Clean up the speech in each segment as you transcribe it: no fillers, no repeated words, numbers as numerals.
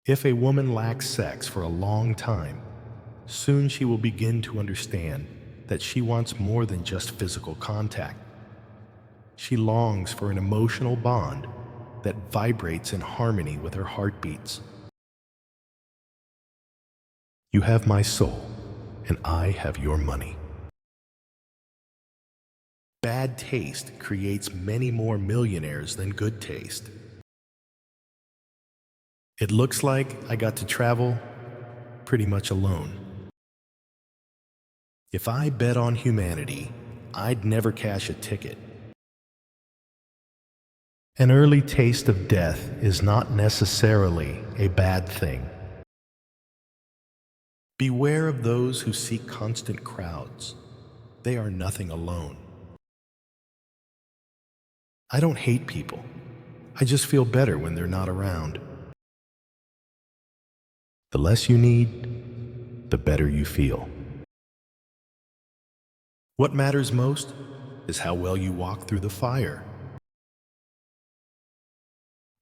If a woman lacks sex for a long time, soon she will begin to understand that she wants more than just physical contact. She longs for an emotional bond that vibrates in harmony with her heartbeats. You have my soul, and I have your money. Bad taste creates many more millionaires than good taste. It looks like I got to travel pretty much alone. If I bet on humanity, I'd never cash a ticket. An early taste of death is not necessarily a bad thing. Beware of those who seek constant crowds. They are nothing alone. I don't hate people. I just feel better when they're not around. The less you need, the better you feel. What matters most is how well you walk through the fire.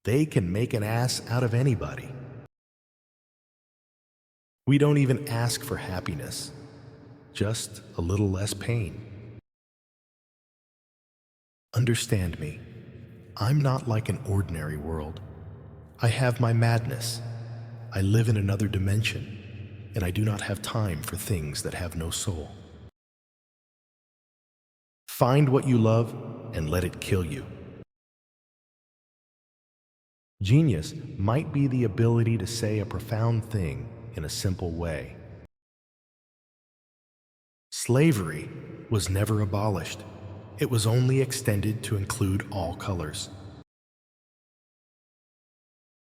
They can make an ass out of anybody. We don't even ask for happiness, just a little less pain. Understand me, I'm not like an ordinary world. I have my madness. I live in another dimension, and I do not have time for things that have no soul. Find what you love and let it kill you. Genius might be the ability to say a profound thing in a simple way. Slavery was never abolished. It was only extended to include all colors.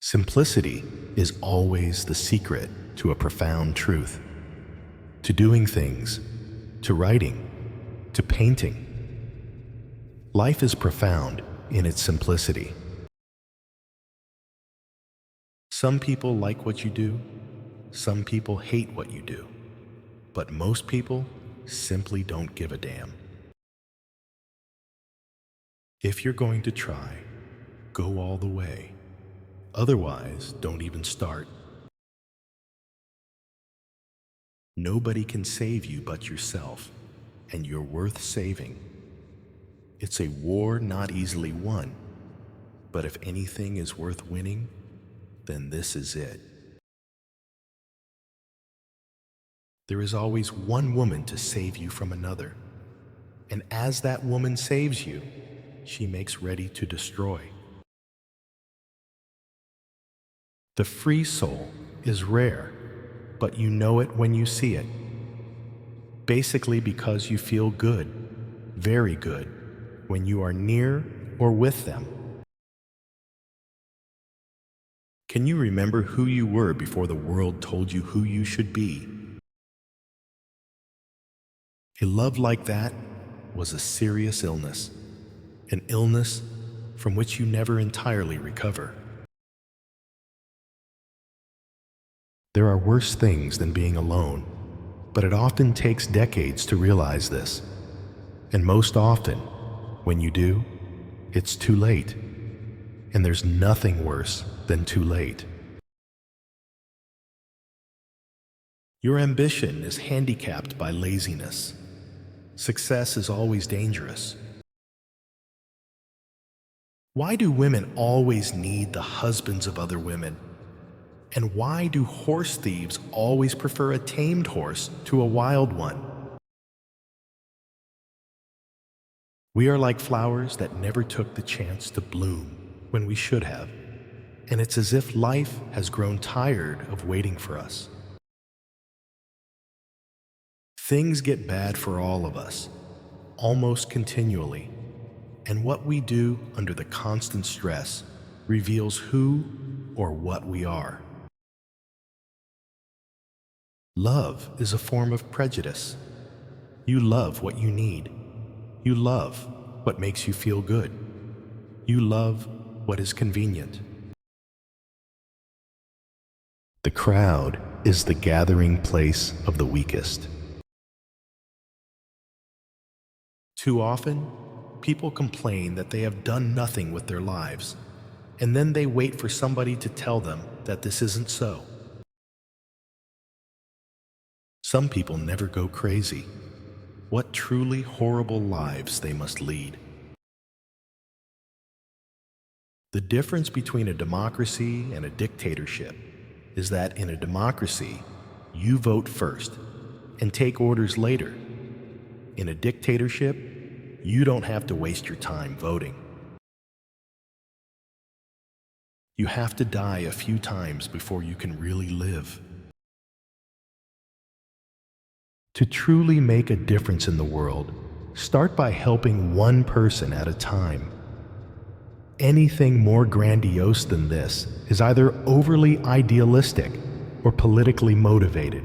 Simplicity is always the secret to a profound truth, to doing things, to writing, to painting. Life is profound in its simplicity. Some people like what you do, some people hate what you do, but most people simply don't give a damn. If you're going to try, go all the way. Otherwise, don't even start. Nobody can save you but yourself, and you're worth saving. It's a war not easily won, but if anything is worth winning, then this is it. There is always one woman to save you from another, and as that woman saves you, she makes ready to destroy. The free soul is rare, but you know it when you see it. Basically because you feel good, very good, when you are near or with them. Can you remember who you were before the world told you who you should be? A love like that was a serious illness, an illness from which you never entirely recover. There are worse things than being alone, but it often takes decades to realize this. And most often, when you do, it's too late. And there's nothing worse than too late. Your ambition is handicapped by laziness. Success is always dangerous. Why do women always need the husbands of other women? And why do horse thieves always prefer a tamed horse to a wild one? We are like flowers that never took the chance to bloom when we should have, and it's as if life has grown tired of waiting for us. Things get bad for all of us, almost continually, and what we do under the constant stress reveals who or what we are. Love is a form of prejudice. You love what you need. You love what makes you feel good. You love what is convenient. The crowd is the gathering place of the weakest. Too often, people complain that they have done nothing with their lives, and then they wait for somebody to tell them that this isn't so. Some people never go crazy. What truly horrible lives they must lead. The difference between a democracy and a dictatorship is that in a democracy, you vote first and take orders later. In a dictatorship, you don't have to waste your time voting. You have to die a few times before you can really live. To truly make a difference in the world, start by helping one person at a time. Anything more grandiose than this is either overly idealistic or politically motivated.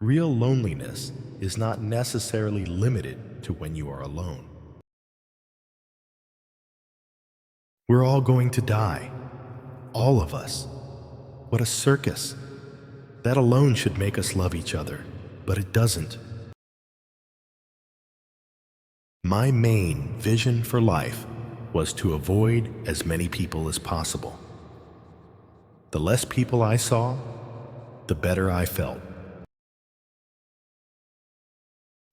Real loneliness is not necessarily limited to when you are alone. We're all going to die. All of us. What a circus. That alone should make us love each other, but it doesn't. My main vision for life was to avoid as many people as possible. The less people I saw, the better I felt.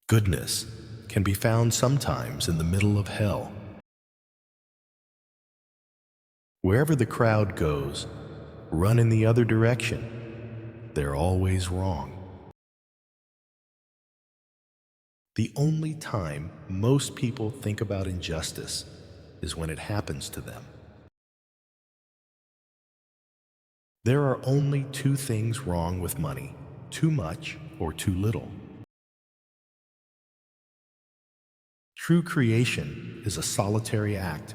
Goodness can be found sometimes in the middle of hell. Wherever the crowd goes, run in the other direction. They're always wrong. The only time most people think about injustice is when it happens to them. There are only two things wrong with money: too much or too little. True creation is a solitary act.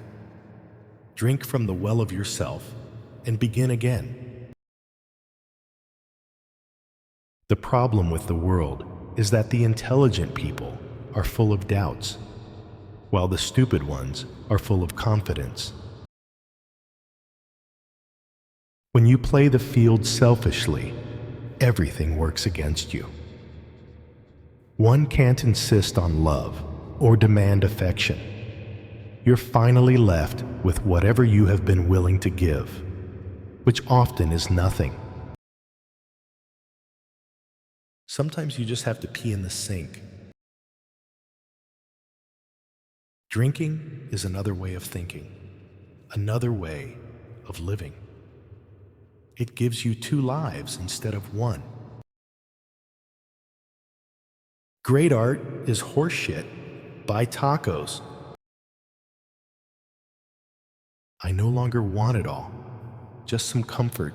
Drink from the well of yourself and begin again. The problem with the world is that the intelligent people are full of doubts, while the stupid ones are full of confidence. When you play the field selfishly, everything works against you. One can't insist on love or demand affection. You're finally left with whatever you have been willing to give, which often is nothing. Sometimes you just have to pee in the sink. Drinking is another way of thinking, another way of living. It gives you two lives instead of one. Great art is horseshit. Buy tacos. I no longer want it all, just some comfort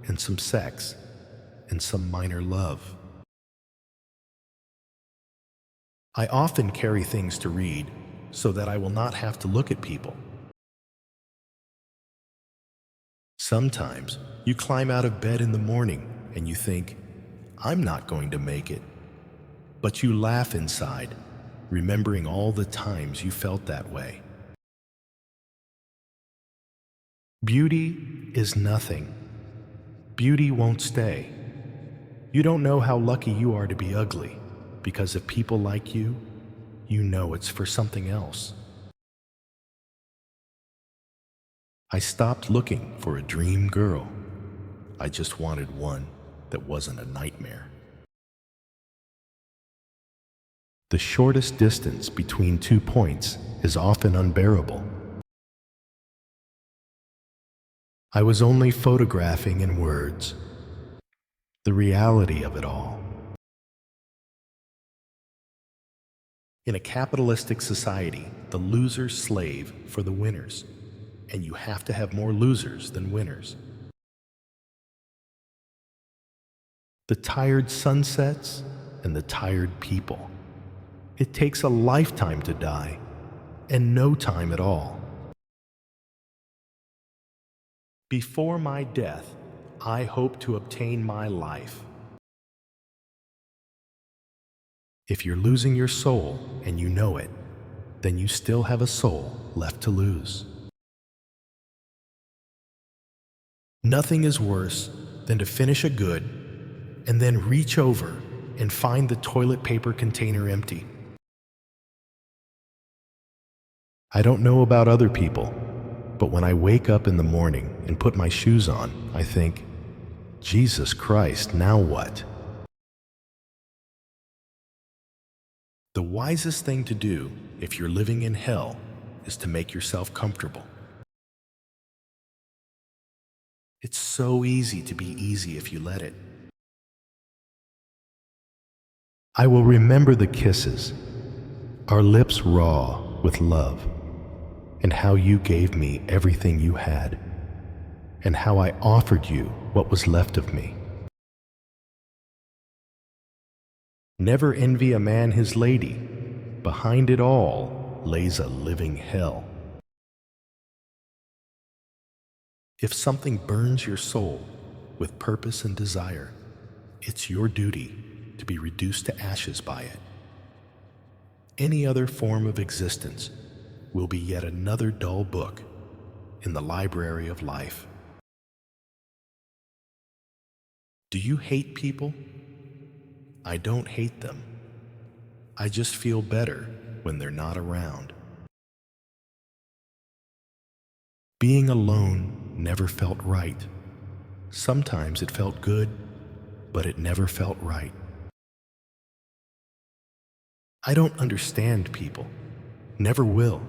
and some sex and some minor love. I often carry things to read so that I will not have to look at people. Sometimes you climb out of bed in the morning and you think, I'm not going to make it. But you laugh inside, remembering all the times you felt that way. Beauty is nothing. Beauty won't stay. You don't know how lucky you are to be ugly, because if people like you, you know it's for something else. I stopped looking for a dream girl. I just wanted one that wasn't a nightmare. The shortest distance between 2 points is often unbearable. I was only photographing in words the reality of it all. In a capitalistic society, the losers slave for the winners, and you have to have more losers than winners. The tired sunsets and the tired people. It takes a lifetime to die, and no time at all. Before my death, I hope to obtain my life. If you're losing your soul and you know it, then you still have a soul left to lose. Nothing is worse than to finish a good and then reach over and find the toilet paper container empty. I don't know about other people, but when I wake up in the morning and put my shoes on, I think, Jesus Christ, now what? The wisest thing to do if you're living in hell is to make yourself comfortable. It's so easy to be easy if you let it. I will remember the kisses, our lips raw with love, and how you gave me everything you had, and how I offered you what was left of me. Never envy a man his lady. Behind it all lays a living hell. If something burns your soul with purpose and desire, it's your duty to be reduced to ashes by it. Any other form of existence will be yet another dull book in the library of life. Do you hate people? I don't hate them. I just feel better when they're not around. Being alone never felt right. Sometimes it felt good, but it never felt right. I don't understand people. Never will.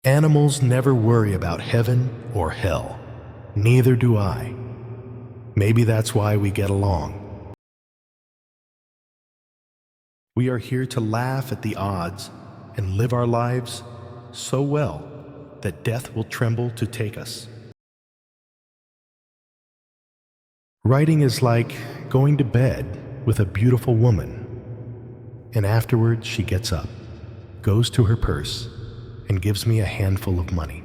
Animals never worry about heaven or hell. Neither do I. Maybe that's why we get along. We are here to laugh at the odds and live our lives so well that death will tremble to take us. Writing is like going to bed with a beautiful woman, and afterwards she gets up, goes to her purse, and gives me a handful of money.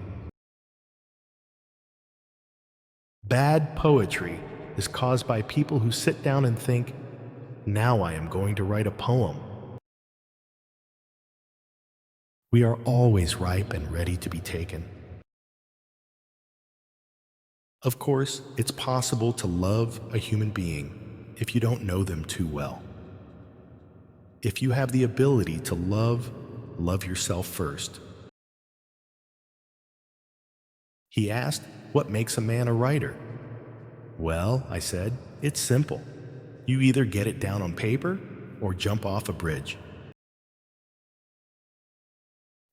Bad poetry is caused by people who sit down and think, now I am going to write a poem. We are always ripe and ready to be taken. Of course, it's possible to love a human being if you don't know them too well. If you have the ability to love yourself first. He asked, what makes a man a writer? Well, I said, it's simple. You either get it down on paper or jump off a bridge.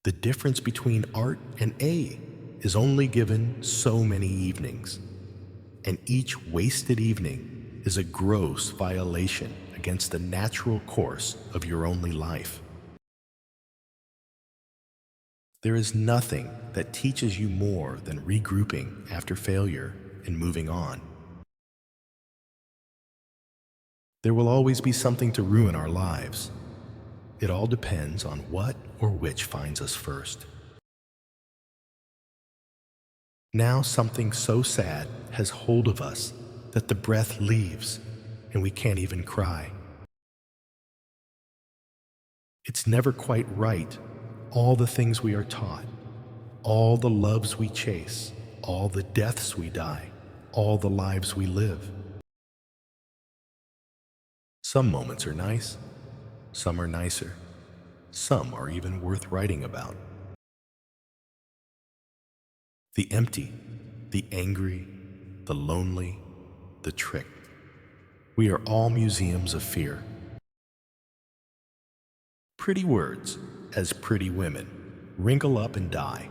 The difference between art and A is only given so many evenings, and each wasted evening is a gross violation against the natural course of your only life. There is nothing that teaches you more than regrouping after failure and moving on. There will always be something to ruin our lives. It all depends on what or which finds us first. Now something so sad has hold of us that the breath leaves and we can't even cry. It's never quite right, all the things we are taught, all the loves we chase, all the deaths we die, all the lives we live. Some moments are nice, some are nicer, some are even worth writing about. The empty, the angry, the lonely, the tricked. We are all museums of fear. Pretty words, as pretty women, wrinkle up and die.